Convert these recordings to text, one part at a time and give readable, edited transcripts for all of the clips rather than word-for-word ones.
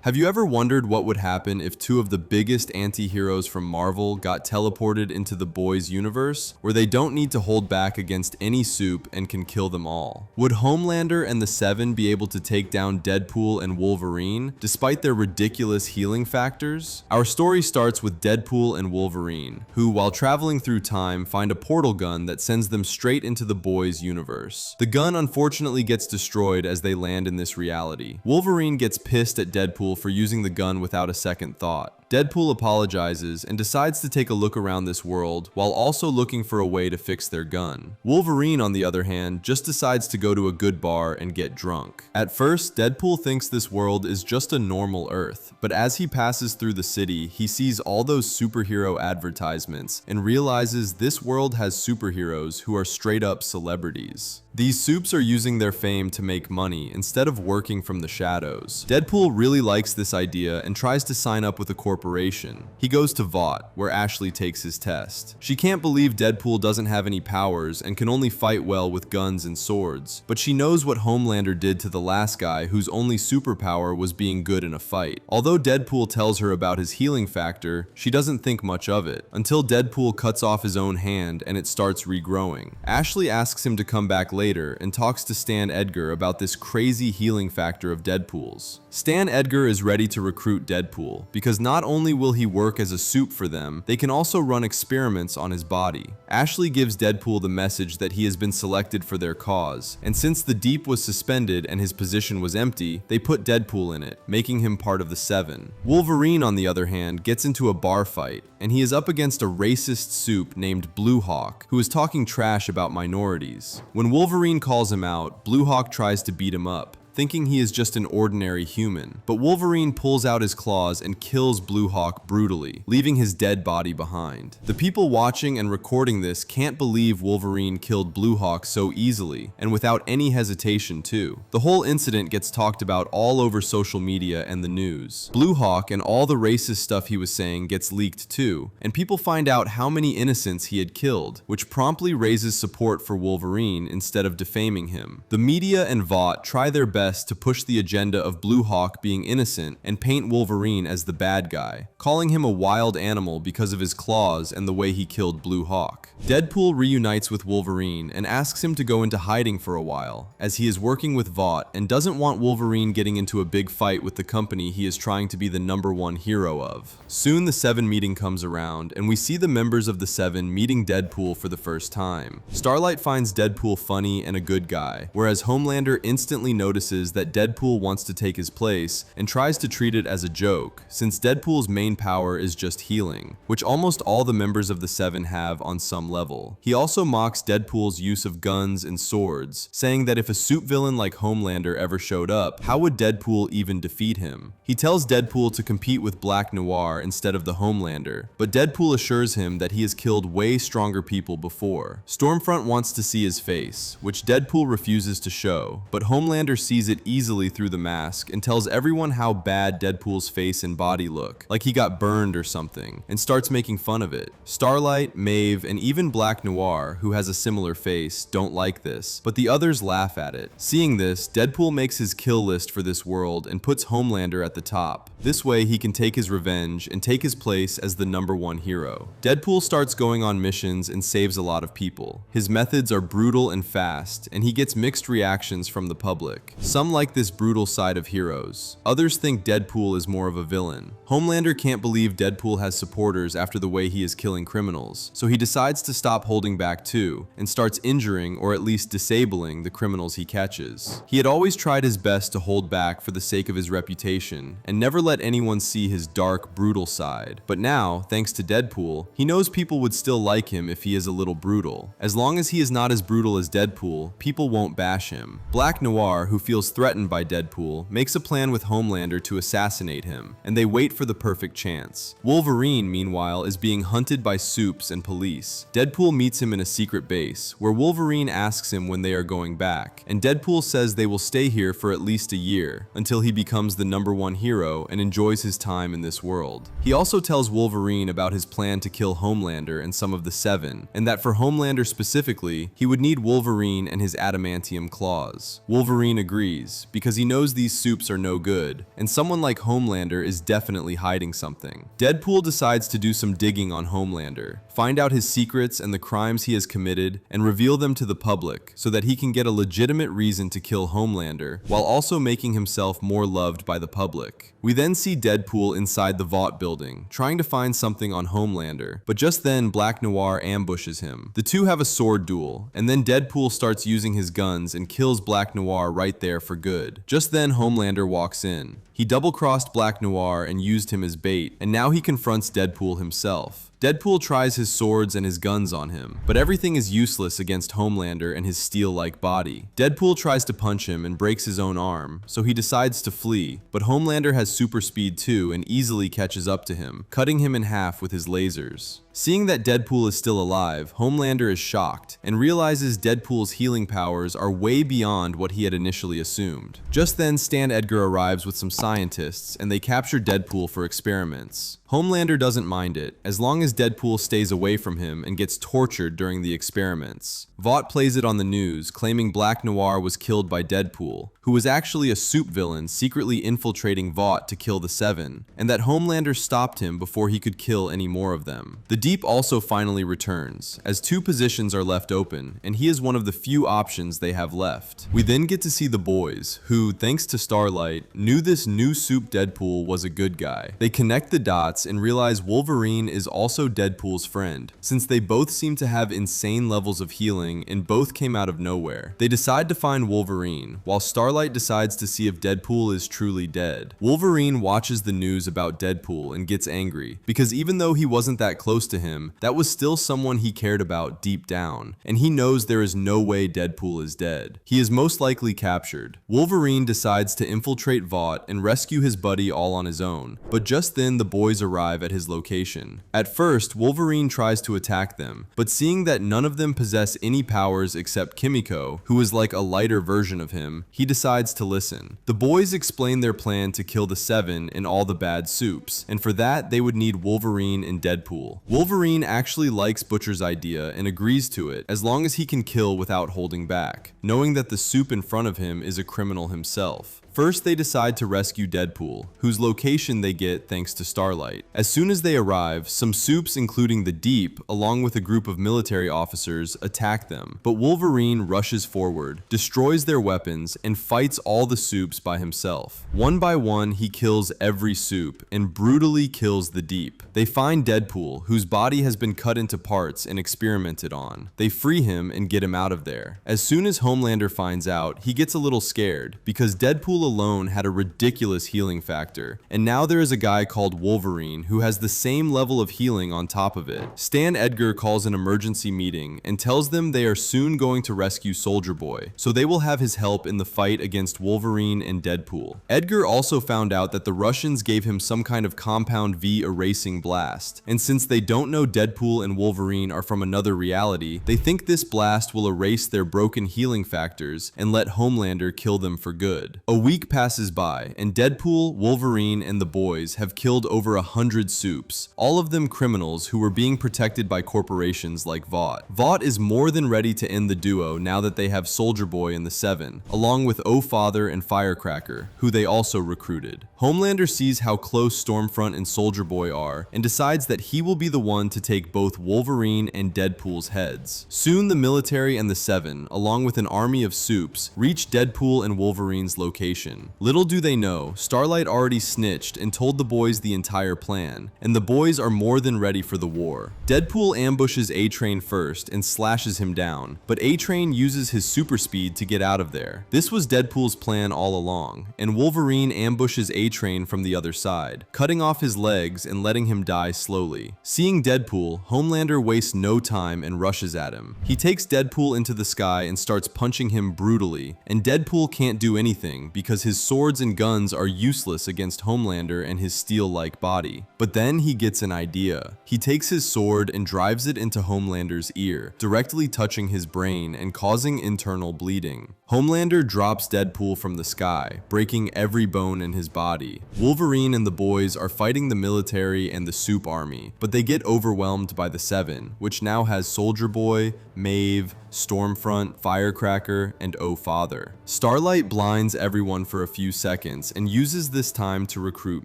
Have you ever wondered what would happen if two of the biggest anti-heroes from Marvel got teleported into the boys' universe, where they don't need to hold back against any soup and can kill them all? Would Homelander and the Seven be able to take down Deadpool and Wolverine, despite their ridiculous healing factors? Our story starts with Deadpool and Wolverine, who, while traveling through time, find a portal gun that sends them straight into the boys' universe. The gun unfortunately gets destroyed as they land in this reality. Wolverine gets pissed at Deadpool for using the gun without a second thought. Deadpool apologizes and decides to take a look around this world while also looking for a way to fix their gun. Wolverine, on the other hand, just decides to go to a good bar and get drunk. At first, Deadpool thinks this world is just a normal Earth, but as he passes through the city, he sees all those superhero advertisements and realizes this world has superheroes who are straight up celebrities. These soups are using their fame to make money instead of working from the shadows. Deadpool really likes this idea and tries to sign up with a corporation. He goes to Vought, where Ashley takes his test. She can't believe Deadpool doesn't have any powers and can only fight well with guns and swords, but she knows what Homelander did to the last guy whose only superpower was being good in a fight. Although Deadpool tells her about his healing factor, she doesn't think much of it, until Deadpool cuts off his own hand and it starts regrowing. Ashley asks him to come back later and talks to Stan Edgar about this crazy healing factor of Deadpool's. Stan Edgar is ready to recruit Deadpool, because not only will he work as a soup for them, they can also run experiments on his body. Ashley gives Deadpool the message that he has been selected for their cause, and since the Deep was suspended and his position was empty, they put Deadpool in it, making him part of the Seven. Wolverine, on the other hand, gets into a bar fight, and he is up against a racist soup named Blue Hawk, who is talking trash about minorities. When Wolverine calls him out, Blue Hawk tries to beat him up, thinking he is just an ordinary human. But Wolverine pulls out his claws and kills Blue Hawk brutally, leaving his dead body behind. The people watching and recording this can't believe Wolverine killed Blue Hawk so easily, and without any hesitation too. The whole incident gets talked about all over social media and the news. Blue Hawk and all the racist stuff he was saying gets leaked too, and people find out how many innocents he had killed, which promptly raises support for Wolverine instead of defaming him. The media and Vought try their best to push the agenda of Blue Hawk being innocent and paint Wolverine as the bad guy, calling him a wild animal because of his claws and the way he killed Blue Hawk. Deadpool reunites with Wolverine and asks him to go into hiding for a while, as he is working with Vought and doesn't want Wolverine getting into a big fight with the company he is trying to be the #1 hero of. Soon the Seven meeting comes around, and we see the members of the Seven meeting Deadpool for the first time. Starlight finds Deadpool funny and a good guy, whereas Homelander instantly notices that Deadpool wants to take his place and tries to treat it as a joke, since Deadpool's main power is just healing, which almost all the members of the Seven have on some level. He also mocks Deadpool's use of guns and swords, saying that if a soup villain like Homelander ever showed up, how would Deadpool even defeat him? He tells Deadpool to compete with Black Noir instead of the Homelander, but Deadpool assures him that he has killed way stronger people before. Stormfront wants to see his face, which Deadpool refuses to show, but Homelander sees it easily through the mask and tells everyone how bad Deadpool's face and body look, like he got burned or something, and starts making fun of it. Starlight, Maeve, and even Black Noir, who has a similar face, don't like this, but the others laugh at it. Seeing this, Deadpool makes his kill list for this world and puts Homelander at the top. This way he can take his revenge and take his place as the #1 hero. Deadpool starts going on missions and saves a lot of people. His methods are brutal and fast, and he gets mixed reactions from the public. Some like this brutal side of heroes. Others think Deadpool is more of a villain. Homelander can't believe Deadpool has supporters after the way he is killing criminals, so he decides to stop holding back too, and starts injuring or at least disabling the criminals he catches. He had always tried his best to hold back for the sake of his reputation, and never let anyone see his dark, brutal side. But now, thanks to Deadpool, he knows people would still like him if he is a little brutal. As long as he is not as brutal as Deadpool, people won't bash him. Black Noir, who feels threatened by Deadpool, makes a plan with Homelander to assassinate him, and they wait for the perfect chance. Wolverine, meanwhile, is being hunted by soups and police. Deadpool meets him in a secret base, where Wolverine asks him when they are going back, and Deadpool says they will stay here for at least a year, until he becomes the #1 hero and enjoys his time in this world. He also tells Wolverine about his plan to kill Homelander and some of the Seven, and that for Homelander specifically, he would need Wolverine and his adamantium claws. Wolverine agrees, agrees, because he knows these soups are no good, and someone like Homelander is definitely hiding something. Deadpool decides to do some digging on Homelander, find out his secrets and the crimes he has committed, and reveal them to the public so that he can get a legitimate reason to kill Homelander, while also making himself more loved by the public. We then see Deadpool inside the Vought building, trying to find something on Homelander, but just then Black Noir ambushes him. The two have a sword duel, and then Deadpool starts using his guns and kills Black Noir right there for good. Just then Homelander walks in. He double-crossed Black Noir and used him as bait, and now he confronts Deadpool himself. Deadpool tries his swords and his guns on him, but everything is useless against Homelander and his steel-like body. Deadpool tries to punch him and breaks his own arm, so he decides to flee, but Homelander has super speed too and easily catches up to him, cutting him in half with his lasers. Seeing that Deadpool is still alive, Homelander is shocked and realizes Deadpool's healing powers are way beyond what he had initially assumed. Just then, Stan Edgar arrives with some scientists and they capture Deadpool for experiments. Homelander doesn't mind it, as long as Deadpool stays away from him and gets tortured during the experiments. Vought plays it on the news, claiming Black Noir was killed by Deadpool, who was actually a soup villain secretly infiltrating Vought to kill the Seven, and that Homelander stopped him before he could kill any more of them. The Deep also finally returns, as 2 positions are left open, and he is one of the few options they have left. We then get to see the boys, who, thanks to Starlight, knew this new soup Deadpool was a good guy. They connect the dots and realize Wolverine is also Deadpool's friend, since they both seem to have insane levels of healing and both came out of nowhere. They decide to find Wolverine, while Starlight decides to see if Deadpool is truly dead. Wolverine watches the news about Deadpool and gets angry, because even though he wasn't that close to him, that was still someone he cared about deep down, and he knows there is no way Deadpool is dead. He is most likely captured. Wolverine decides to infiltrate Vought and rescue his buddy all on his own, but just then the boys arrive at his location. At first, Wolverine tries to attack them, but seeing that none of them possess any powers except Kimiko, who is like a lighter version of him, he decides to listen. The boys explain their plan to kill the Seven and all the bad soups, and for that they would need Wolverine and Deadpool. Wolverine actually likes Butcher's idea and agrees to it, as long as he can kill without holding back, knowing that the soup in front of him is a criminal himself. First, they decide to rescue Deadpool, whose location they get thanks to Starlight. As soon as they arrive, some soups, including the Deep, along with a group of military officers, attack them, but Wolverine rushes forward, destroys their weapons, and fights all the soups by himself. One by one, he kills every soup, and brutally kills the Deep. They find Deadpool, whose body has been cut into parts and experimented on. They free him and get him out of there. As soon as Homelander finds out, he gets a little scared, because Deadpool alone had a ridiculous healing factor, and now there is a guy called Wolverine who has the same level of healing on top of it. Stan Edgar calls an emergency meeting and tells them they are soon going to rescue Soldier Boy, so they will have his help in the fight against Wolverine and Deadpool. Edgar also found out that the Russians gave him some kind of compound V erasing blast, and since they don't know Deadpool and Wolverine are from another reality, they think this blast will erase their broken healing factors and let Homelander kill them for good. A week passes by, and Deadpool, Wolverine, and the boys have killed over 100 soups, all of them criminals who were being protected by corporations like Vought. Vought is more than ready to end the duo now that they have Soldier Boy and the Seven, along with O-Father and Firecracker, who they also recruited. Homelander sees how close Stormfront and Soldier Boy are, and decides that he will be the one to take both Wolverine and Deadpool's heads. Soon the military and the Seven, along with an army of soups, reach Deadpool and Wolverine's location. Little do they know, Starlight already snitched and told the boys the entire plan, and the boys are more than ready for the war. Deadpool ambushes A-Train first and slashes him down, but A-Train uses his super speed to get out of there. This was Deadpool's plan all along, and Wolverine ambushes A-Train from the other side, cutting off his legs and letting him die slowly. Seeing Deadpool, Homelander wastes no time and rushes at him. He takes Deadpool into the sky and starts punching him brutally, and Deadpool can't do anything because his swords and guns are useless against Homelander and his steel-like body. But then he gets an idea. He takes his sword and drives it into Homelander's ear, directly touching his brain and causing internal bleeding. Homelander drops Deadpool from the sky, breaking every bone in his body. Wolverine and the boys are fighting the military and the Soup Army, but they get overwhelmed by the Seven, which now has Soldier Boy, Maeve, Stormfront, Firecracker, and Oh Father. Starlight blinds everyone for a few seconds and uses this time to recruit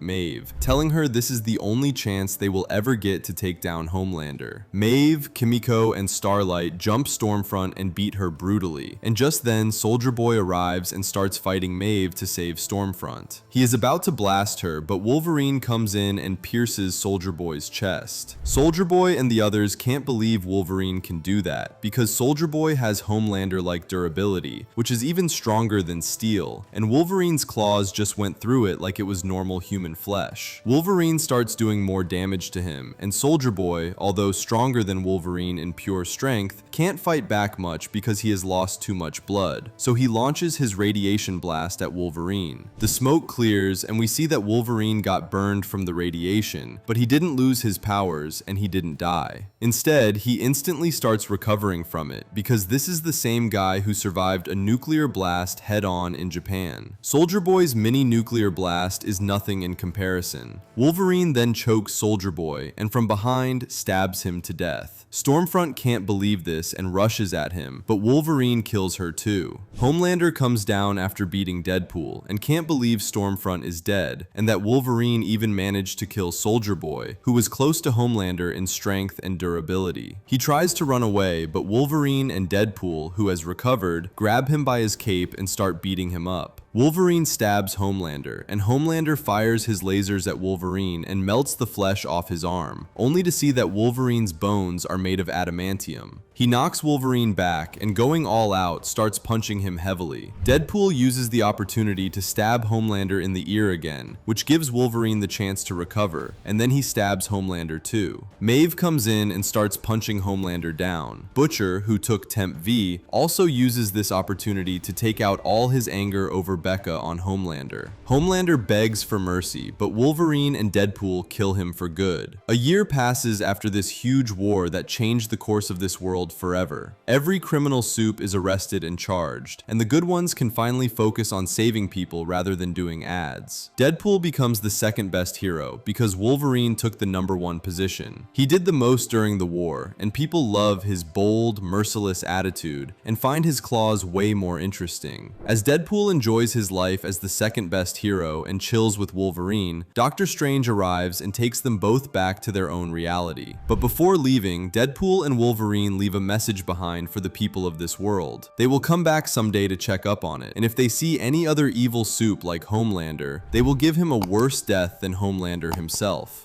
Maeve, telling her this is the only chance they will ever get to take down Homelander. Maeve, Kimiko, and Starlight jump Stormfront and beat her brutally, and just then Soldier Boy arrives and starts fighting Maeve to save Stormfront. He is about to blast her, but Wolverine comes in and pierces Soldier Boy's chest. Soldier Boy and the others can't believe Wolverine can do that, because Soldier Boy has Homelander-like durability, which is even stronger than steel, and Wolverine's claws just went through it like it was normal human flesh. Wolverine starts doing more damage to him, and Soldier Boy, although stronger than Wolverine in pure strength, can't fight back much because he has lost too much blood, so he launches his radiation blast at Wolverine. The smoke clears, and we see that Wolverine got burned from the radiation, but he didn't lose his powers, and he didn't die. Instead, he instantly starts recovering from it, because this is the same guy who survived a nuclear blast head-on in Japan. Soldier Boy's mini nuclear blast is nothing in comparison. Wolverine then chokes Soldier Boy, and from behind, stabs him to death. Stormfront can't believe this and rushes at him, but Wolverine kills her too. Homelander comes down after beating Deadpool, and can't believe Stormfront is dead, and that Wolverine even managed to kill Soldier Boy, who was close to Homelander in strength and durability. He tries to run away, but Wolverine and Deadpool, who has recovered, grab him by his cape and start beating him up. Wolverine stabs Homelander, and Homelander fires his lasers at Wolverine and melts the flesh off his arm, only to see that Wolverine's bones are made of adamantium. He knocks Wolverine back and, going all out, starts punching him heavily. Deadpool uses the opportunity to stab Homelander in the ear again, which gives Wolverine the chance to recover, and then he stabs Homelander too. Maeve comes in and starts punching Homelander down. Butcher, who took Temp V, also uses this opportunity to take out all his anger over Becca on Homelander. Homelander begs for mercy, but Wolverine and Deadpool kill him for good. A year passes after this huge war that changed the course of this world forever. Every criminal soup is arrested and charged, and the good ones can finally focus on saving people rather than doing ads. Deadpool becomes the second best hero because Wolverine took the #1 position. He did the most during the war, and people love his bold, merciless attitude and find his claws way more interesting. As Deadpool enjoys his life as the second best hero and chills with Wolverine, Doctor Strange arrives and takes them both back to their own reality. But before leaving, Deadpool and Wolverine leave a message behind for the people of this world. They will come back someday to check up on it, and if they see any other evil soup like Homelander, they will give him a worse death than Homelander himself.